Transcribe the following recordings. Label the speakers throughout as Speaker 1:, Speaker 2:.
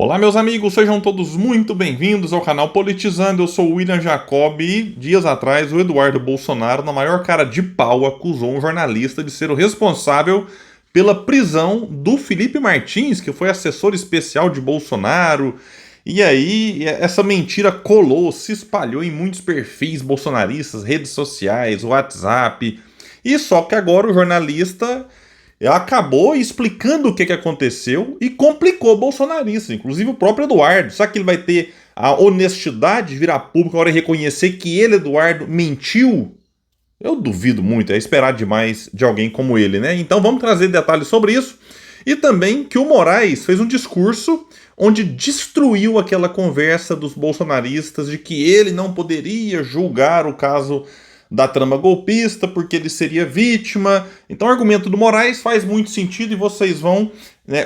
Speaker 1: Olá, meus amigos, sejam todos muito bem-vindos ao canal Politizando. Eu sou o William Jacob e dias atrás o Eduardo Bolsonaro, na maior cara de pau, acusou um jornalista de ser o responsável pela prisão do Felipe Martins, que foi assessor especial de Bolsonaro. E aí, essa mentira colou, se espalhou em muitos perfis bolsonaristas, redes sociais, WhatsApp. E só que agora o jornalista acabou explicando o que aconteceu e complicou o bolsonarista, inclusive o próprio Eduardo. Será que ele vai ter a honestidade de vir a público na hora de reconhecer que ele, Eduardo, mentiu? Eu duvido muito, é esperar demais de alguém como ele, né? Então vamos trazer detalhes sobre isso. E também que o Moraes fez um discurso onde destruiu aquela conversa dos bolsonaristas de que ele não poderia julgar o caso da trama golpista, porque ele seria vítima. Então o argumento do Moraes faz muito sentido e vocês vão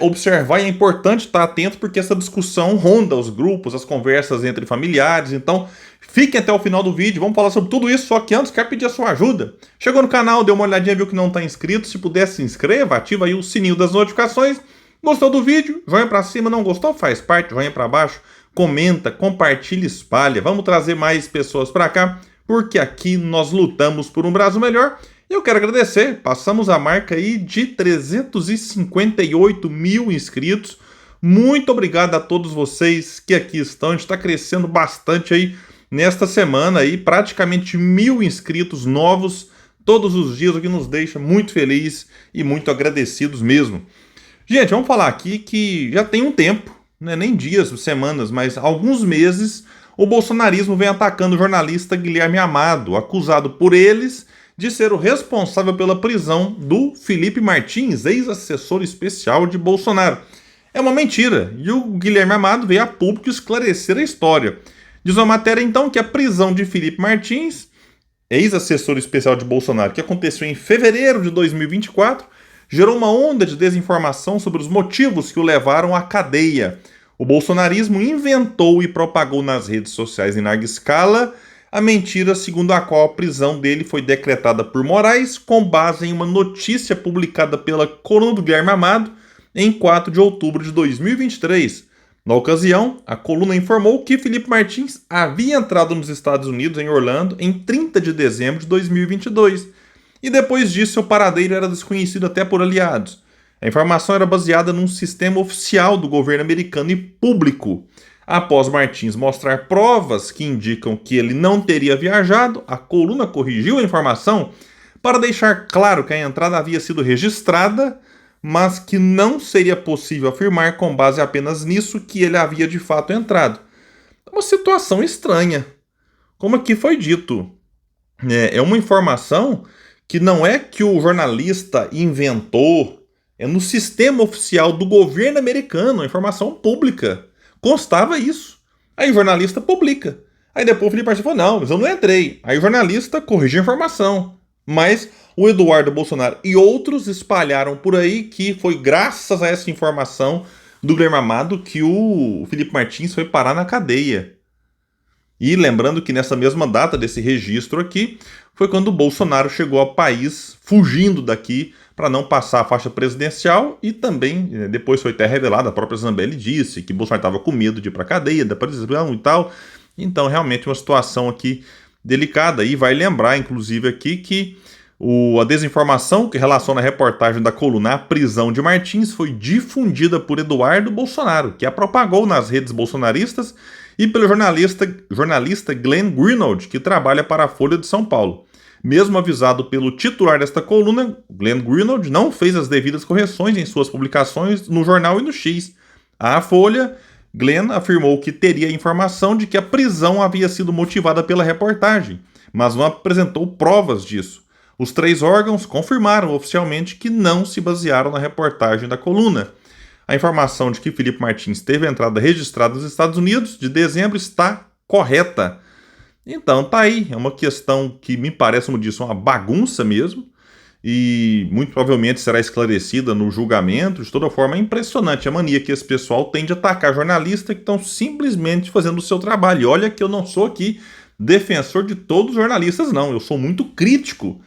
Speaker 1: observar, e é importante estar atento porque essa discussão ronda os grupos, as conversas entre familiares. Então fiquem até o final do vídeo, vamos falar sobre tudo isso, só que antes quero pedir a sua ajuda. Chegou no canal, deu uma olhadinha, viu que não está inscrito, se puder se inscreva, ativa aí o sininho das notificações. Gostou do vídeo? Joinha pra cima, não gostou? Faz parte, joinha pra baixo, comenta, compartilha, espalha. Vamos trazer mais pessoas pra cá, porque aqui nós lutamos por um Brasil melhor. E eu quero agradecer, passamos a marca aí de 358 mil inscritos. Muito obrigado a todos vocês que aqui estão, a gente está crescendo bastante aí nesta semana, aí, praticamente 1.000 inscritos novos todos os dias, o que nos deixa muito feliz e muito agradecidos mesmo. Gente, vamos falar aqui que já tem um tempo, né, nem dias, semanas, mas alguns meses, o bolsonarismo vem atacando o jornalista Guilherme Amado, acusado por eles de ser o responsável pela prisão do Felipe Martins, ex-assessor especial de Bolsonaro. É uma mentira, e o Guilherme Amado veio a público esclarecer a história. Diz uma matéria, então, que a prisão de Felipe Martins, ex-assessor especial de Bolsonaro, que aconteceu em fevereiro de 2024, gerou uma onda de desinformação sobre os motivos que o levaram à cadeia. O bolsonarismo inventou e propagou nas redes sociais em larga escala a mentira segundo a qual a prisão dele foi decretada por Moraes com base em uma notícia publicada pela coluna do Guilherme Amado em 4 de outubro de 2023. Na ocasião, a coluna informou que Felipe Martins havia entrado nos Estados Unidos, em Orlando, em 30 de dezembro de 2022. E depois disso, seu paradeiro era desconhecido até por aliados. A informação era baseada num sistema oficial do governo americano e público. Após Martins mostrar provas que indicam que ele não teria viajado, a coluna corrigiu a informação para deixar claro que a entrada havia sido registrada, mas que não seria possível afirmar com base apenas nisso que ele havia de fato entrado. Uma situação estranha. Como aqui foi dito, é uma informação que não é que o jornalista inventou, é no sistema oficial do governo americano, a informação pública. Constava isso. Aí o jornalista publica. Aí depois o Felipe Martins falou, não, mas eu não entrei. Aí o jornalista corrige a informação. Mas o Eduardo Bolsonaro e outros espalharam por aí que foi graças a essa informação do Guilherme Amado que o Felipe Martins foi parar na cadeia. E lembrando que nessa mesma data desse registro aqui, foi quando o Bolsonaro chegou ao país fugindo daqui para não passar a faixa presidencial e também, depois foi até revelado, a própria Zambelli disse que Bolsonaro estava com medo de ir para a cadeia, da prisão e tal. Então, realmente uma situação aqui delicada. E vai lembrar, inclusive, aqui que a desinformação que relaciona a reportagem da coluna à prisão de Martins foi difundida por Eduardo Bolsonaro, que a propagou nas redes bolsonaristas, e pelo jornalista Glenn Greenwald, que trabalha para a Folha de São Paulo. Mesmo avisado pelo titular desta coluna, Glenn Greenwald não fez as devidas correções em suas publicações no jornal e no X. À Folha, Glenn afirmou que teria informação de que a prisão havia sido motivada pela reportagem, mas não apresentou provas disso. Os 3 órgãos confirmaram oficialmente que não se basearam na reportagem da coluna. A informação de que Felipe Martins teve a entrada registrada nos Estados Unidos de dezembro está correta. Então, tá aí. É uma questão que me parece, como disse, uma bagunça mesmo. E muito provavelmente será esclarecida no julgamento. De toda forma, é impressionante a mania que esse pessoal tem de atacar jornalistas que estão simplesmente fazendo o seu trabalho. E olha que eu não sou aqui defensor de todos os jornalistas, não. Eu sou muito crítico.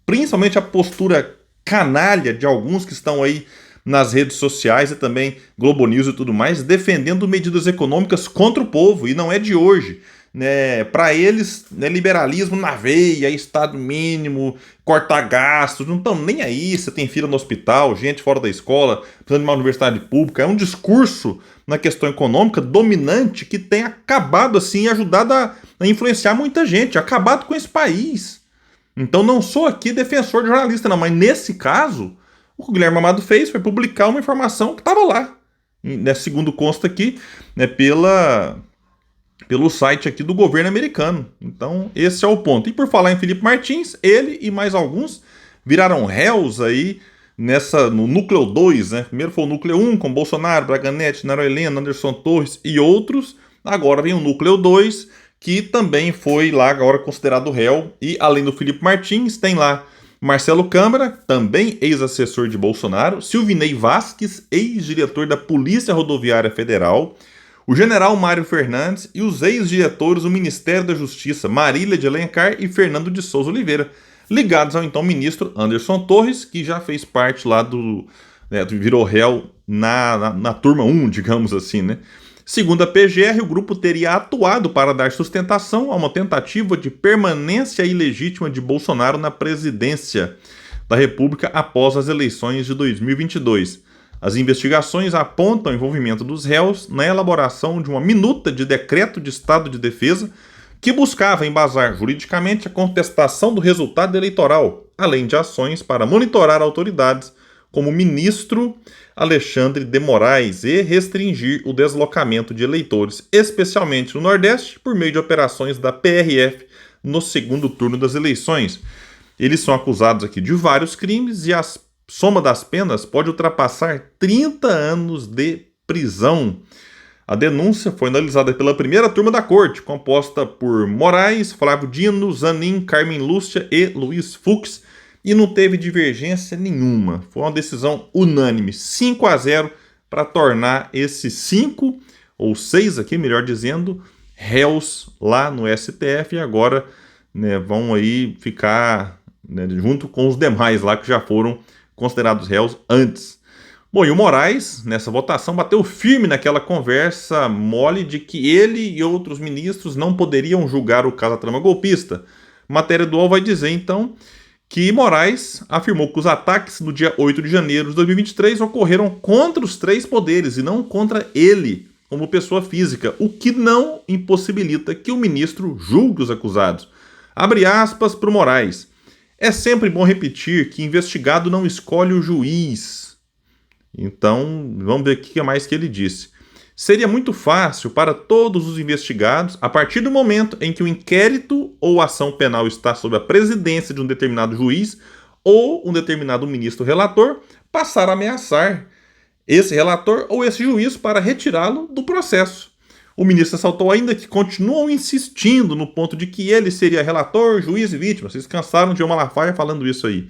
Speaker 1: Principalmente a postura canalha de alguns que estão aí nas redes sociais e também Globo News e tudo mais, defendendo medidas econômicas contra o povo, e não é de hoje. Né? Para eles, né, liberalismo na veia, Estado mínimo, cortar gastos, não estão nem aí. Você tem filha no hospital, gente fora da escola, precisando de uma universidade pública. É um discurso na questão econômica dominante que tem acabado assim e ajudado a influenciar muita gente, acabado com esse país. Então não sou aqui defensor de jornalista, não, mas nesse caso, o que o Guilherme Amado fez foi publicar uma informação que estava lá, né, segundo consta aqui, né, pelo site aqui do governo americano. Então, esse é o ponto. E por falar em Felipe Martins, ele e mais alguns viraram réus aí no núcleo 2, né? Primeiro foi o núcleo 1, com Bolsonaro, Braga Neto, Naro Helena, Anderson Torres e outros. Agora vem o núcleo 2, que também foi lá agora considerado réu. E além do Felipe Martins, tem lá Marcelo Câmara, também ex-assessor de Bolsonaro, Silvinei Vasquez, ex-diretor da Polícia Rodoviária Federal, o general Mário Fernandes e os ex-diretores do Ministério da Justiça, Marília de Alencar e Fernando de Souza Oliveira, ligados ao então ministro Anderson Torres, que já fez parte lá virou réu na turma 1, digamos assim, né? Segundo a PGR, o grupo teria atuado para dar sustentação a uma tentativa de permanência ilegítima de Bolsonaro na presidência da República após as eleições de 2022. As investigações apontam o envolvimento dos réus na elaboração de uma minuta de decreto de estado de defesa que buscava embasar juridicamente a contestação do resultado eleitoral, além de ações para monitorar autoridades como o ministro Alexandre de Moraes e restringir o deslocamento de eleitores, especialmente no Nordeste, por meio de operações da PRF no segundo turno das eleições. Eles são acusados aqui de vários crimes e a soma das penas pode ultrapassar 30 anos de prisão. A denúncia foi analisada pela primeira turma da corte, composta por Moraes, Flávio Dino, Zanin, Carmen Lúcia e Luiz Fux, e não teve divergência nenhuma. Foi uma decisão unânime, 5-0, para tornar esses 5, ou 6 aqui, melhor dizendo, réus lá no STF, e agora, né, vão aí ficar, né, junto com os demais lá que já foram considerados réus antes. Bom, e o Moraes, nessa votação, bateu firme naquela conversa mole de que ele e outros ministros não poderiam julgar o caso da trama golpista. Matéria do UOL vai dizer, então, que Moraes afirmou que os ataques no dia 8 de janeiro de 2023 ocorreram contra os 3 poderes e não contra ele, como pessoa física, o que não impossibilita que o ministro julgue os acusados. Abre aspas para o Moraes. É sempre bom repetir que investigado não escolhe o juiz. Então, vamos ver o que mais que ele disse. Seria muito fácil para todos os investigados, a partir do momento em que o inquérito ou ação penal está sob a presidência de um determinado juiz ou um determinado ministro relator, passar a ameaçar esse relator ou esse juiz para retirá-lo do processo. O ministro ressaltou ainda que continuam insistindo no ponto de que ele seria relator, juiz e vítima. Vocês cansaram de Malafaia falando isso aí.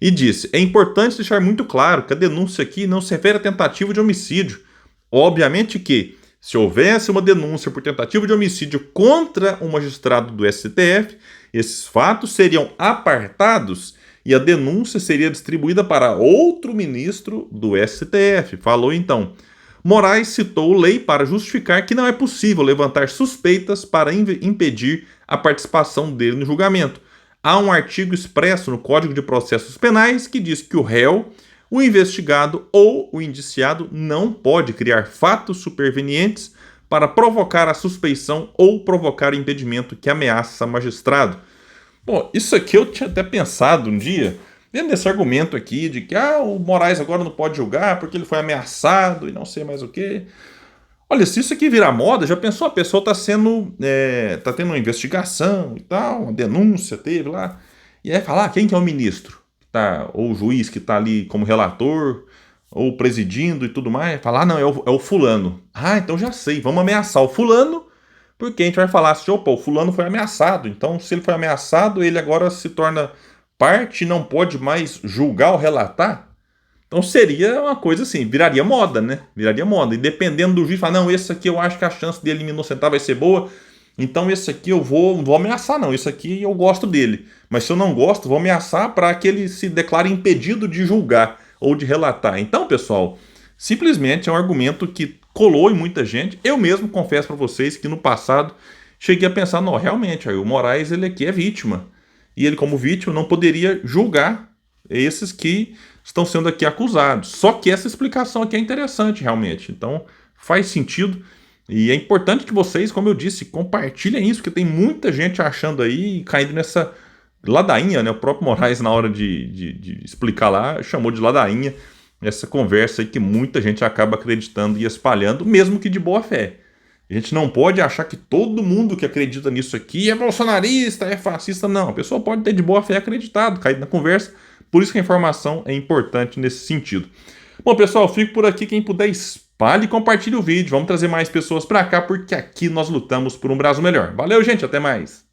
Speaker 1: E disse, é importante deixar muito claro que a denúncia aqui não se refere a tentativa de homicídio. Obviamente que, se houvesse uma denúncia por tentativa de homicídio contra um magistrado do STF, esses fatos seriam apartados e a denúncia seria distribuída para outro ministro do STF. Falou então. Moraes citou lei para justificar que não é possível levantar suspeitas para impedir a participação dele no julgamento. Há um artigo expresso no Código de Processos Penais que diz que o réu, o investigado ou o indiciado não pode criar fatos supervenientes para provocar a suspeição ou provocar impedimento que ameaça magistrado. Bom, isso aqui eu tinha até pensado um dia, dentro desse argumento aqui de que o Moraes agora não pode julgar porque ele foi ameaçado e não sei mais o quê. Olha, se isso aqui virar moda, já pensou? A pessoa está tá tendo uma investigação e tal, uma denúncia teve lá, e aí falar quem que é o ministro, ou o juiz que está ali como relator, ou presidindo e tudo mais, falar, não, é o fulano. Então já sei, vamos ameaçar o fulano, porque a gente vai falar assim, opa, o fulano foi ameaçado, então se ele foi ameaçado, ele agora se torna parte e não pode mais julgar ou relatar. Então seria uma coisa assim, viraria moda, né? Viraria moda. E dependendo do juiz, falar, não, esse aqui eu acho que a chance dele me inocentar vai ser boa, então esse aqui eu não vou ameaçar não, esse aqui eu gosto dele. Mas se eu não gosto, vou ameaçar para que ele se declare impedido de julgar. ou de relatar. Então, pessoal, simplesmente é um argumento que colou em muita gente. Eu mesmo confesso para vocês que no passado cheguei a pensar, não, realmente, aí o Moraes ele aqui é vítima. E ele, como vítima, não poderia julgar esses que estão sendo aqui acusados. Só que essa explicação aqui é interessante, realmente. Então, faz sentido. E é importante que vocês, como eu disse, compartilhem isso, porque tem muita gente achando aí e caindo nessa ladainha, né? O próprio Moraes, na hora de explicar lá, chamou de ladainha essa conversa aí que muita gente acaba acreditando e espalhando, mesmo que de boa fé. A gente não pode achar que todo mundo que acredita nisso aqui é bolsonarista, é fascista. Não, a pessoa pode ter de boa fé acreditado, caído na conversa. Por isso que a informação é importante nesse sentido. Bom, pessoal, fico por aqui. Quem puder, espalhe e compartilhe o vídeo. Vamos trazer mais pessoas para cá, porque aqui nós lutamos por um Brasil melhor. Valeu, gente. Até mais.